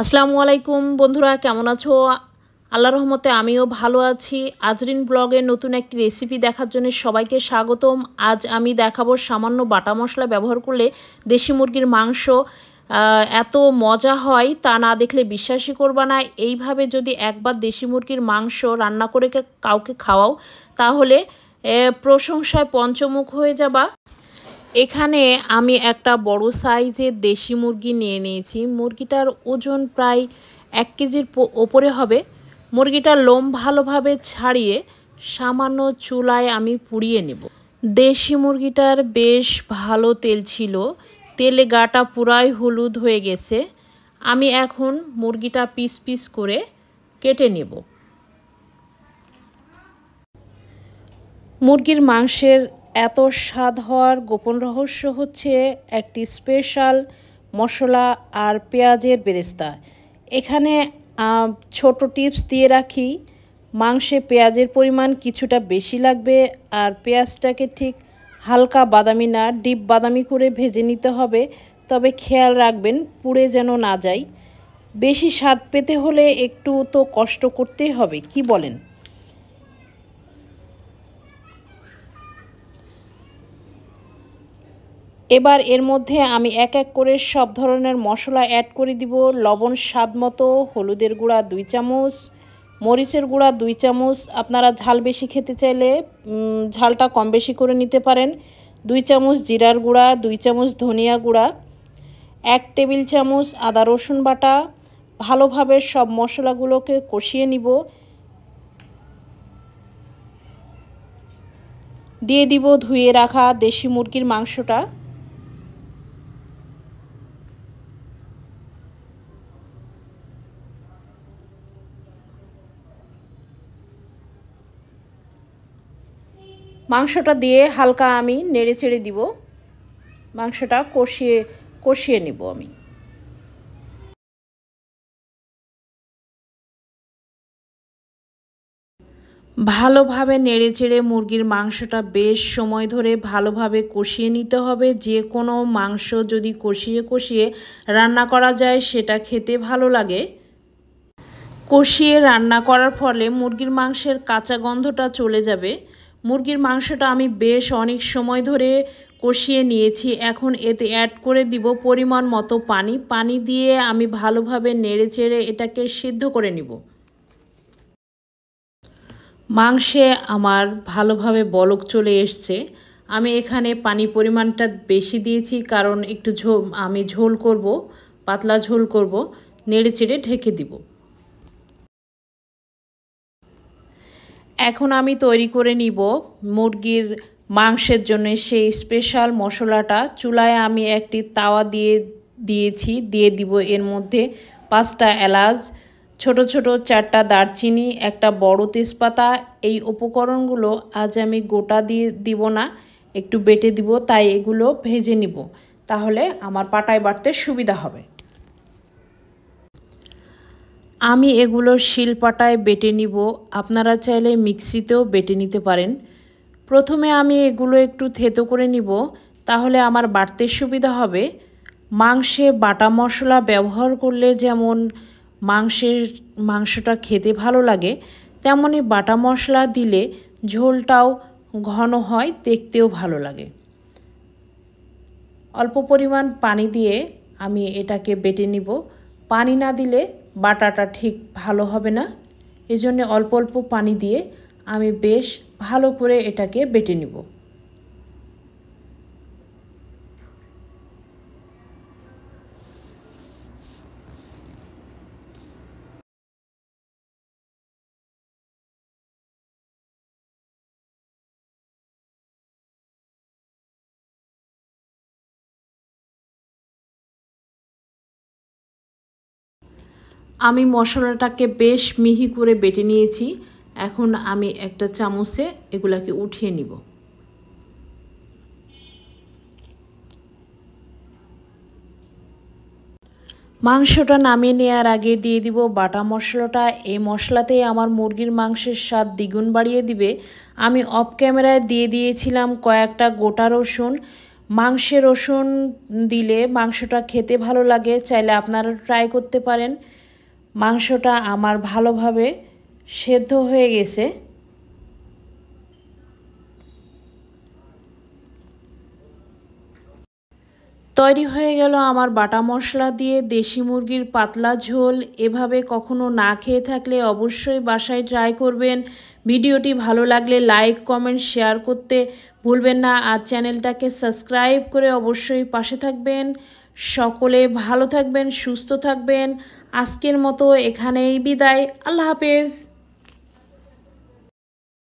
আসসালামু আলাইকুম বন্ধুরা, কেমন আছো? আল্লাহর রহমতে আমিও ভালো আছি। আজরিন ব্লগের নতুন একটি রেসিপি দেখার জন্য সবাইকে স্বাগতম। আজ আমি দেখাবো সামান্য বাটা মশলা ব্যবহার করলে দেশি মুরগির মাংস এত মজা হয় তা না দেখলে বিশ্বাসই করবা না। এইভাবে যদি একবার দেশি মুরগির মাংস রান্না করে কাউকে খাওয়াও তাহলে প্রশংসায় পঞ্চমুখ হয়ে যাবা। এখানে আমি একটা বড় সাইজের দেশি মুরগি নিয়ে নিয়েছি। মুরগিটার ওজন প্রায় 1 কেজির ওপরে হবে। মুরগিটার লোম ভালোভাবে ছাড়িয়ে সামান্য চুলায় আমি পুড়িয়ে নেব। দেশি মুরগিটার বেশ ভালো তেল ছিল, তেলে গাটা পুরাই হলুদ হয়ে গেছে। আমি এখন মুরগিটা পিস পিস করে কেটে নেব। মুরগির মাংসের এত স্বাদ হওয়ার গোপন রহস্য হচ্ছে একটি স্পেশাল মশলা আর পেঁয়াজের বেরেস্তা। এখানে ছোট টিপস দিয়ে রাখি, মাংসে পেঁয়াজের পরিমাণ কিছুটা বেশি লাগবে আর পেঁয়াজটাকে ঠিক হালকা বাদামি না ডিপ বাদামি করে ভেজে নিতে হবে। তবে খেয়াল রাখবেন পুড়ে যেন না যায়। বেশি স্বাদ পেতে হলে একটু তো কষ্ট করতেই হবে, কি বলেন? এবার এর মধ্যে আমি এক এক করে সব ধরনের মশলা অ্যাড করে দিব। লবণ স্বাদ মতো, হলুদের গুঁড়া 2 চামচ, মরিচের গুঁড়া 2 চামচ। আপনারা ঝাল বেশি খেতে চাইলে ঝালটা কম বেশি করে নিতে পারেন। 2 চামচ জিরার গুঁড়া, 2 চামচ ধনিয়া গুঁড়া, 1 টেবিল চামচ আদা রসুন বাটা। ভালোভাবে সব মশলাগুলোকে কষিয়ে নিব। দিয়ে দিব ধুয়ে রাখা দেশি মুরগির মাংসটা। মাংসটা দিয়ে হালকা আমি নেড়ে চেড়ে দিব। মাংসটা কষিয়ে নেব আমি। ভালোভাবে নেড়ে চেড়ে মুরগির মাংসটা বেশ সময় ধরে ভালোভাবে কষিয়ে নিতে হবে। যে কোনো মাংস যদি কষিয়ে কষিয়ে রান্না করা যায় সেটা খেতে ভালো লাগে। কষিয়ে রান্না করার ফলে মুরগির মাংসের কাঁচা গন্ধটা চলে যাবে। মুরগির মাংসটা আমি বেশ অনেক সময় ধরে কষিয়ে নিয়েছি। এখন এতে অ্যাড করে দিব পরিমাণ মতো পানি। পানি দিয়ে আমি ভালোভাবে নেড়ে চেড়ে এটাকে সিদ্ধ করে নিব। মাংসে আমার ভালোভাবে বলক চলে এসছে। আমি এখানে পানি পরিমাণটা বেশি দিয়েছি কারণ একটু আমি ঝোল করব, পাতলা ঝোল করব। নেড়ে চেড়ে ঢেকে দিব। এখন আমি তৈরি করে নিব মুরগির মাংসের জন্য সেই স্পেশাল মশলাটা। চুলায় আমি একটি তাওয়া দিয়ে দিব এর মধ্যে 5টা এলাচ, ছোট ছোট 4টা দারচিনি, একটা বড় তেজপাতা। এই উপকরণগুলো আজ আমি গোটা দিব না, একটু বেটে দিব, তাই এগুলো ভেজে নিব, তাহলে আমার পাটায় বাটতে সুবিধা হবে। আমি এগুলো শিলপাটায় বেটে নিব, আপনারা চাইলে মিক্সিতেও বেটে নিতে পারেন। প্রথমে আমি এগুলো একটু থেতো করে নিব, তাহলে আমার বাটতে সুবিধা হবে। মাংসে বাটা মশলা ব্যবহার করলে যেমন মাংসটা খেতে ভালো লাগে, তেমনি বাটা মশলা দিলে ঝোলটাও ঘন হয়, দেখতেও ভালো লাগে। অল্প পরিমাণ পানি দিয়ে আমি এটাকে বেটে নিব। পানি না দিলে বাটাটা ঠিক ভালো হবে না, এজন্য অল্প অল্প পানি দিয়ে আমি বেশ ভালো করে এটাকে বেটে নিব। আমি মশলাটাকে বেশ মিহি করে বেটে নিয়েছি। এখন আমি একটা চামচে এগুলাকে উঠিয়ে নিব। মাংসটা নামিয়ে নেওয়ার আগে দিয়ে দিব বাটা মশলাটা। এই মশলাতেই আমার মুরগির মাংসের স্বাদ দ্বিগুণ বাড়িয়ে দিবে। আমি অফ ক্যামেরায় দিয়ে দিয়েছিলাম কয়েকটা গোটা রসুন। মাংসে রসুন দিলে মাংসটা খেতে ভালো লাগে, চাইলে আপনারা ট্রাই করতে পারেন। মাংসটা আমার ভালোভাবে সেদ্ধ হয়ে গেছে। তৈরি হয়ে গেল আমার বাটা মশলা দিয়ে দেশি মুরগির পাতলা ঝোল। এভাবে কখনো না খেয়ে থাকলে অবশ্যই বাসায় ট্রাই করবেন। ভিডিওটি ভালো লাগলে লাইক কমেন্ট শেয়ার করতে ভুলবেন না, আর চ্যানেলটাকে সাবস্ক্রাইব করে অবশ্যই পাশে থাকবেন। সকলে ভালো থাকবেন, সুস্থ থাকবেন। আজকের মতো এখানেই বিদায়। আল্লাহ হাফেজ।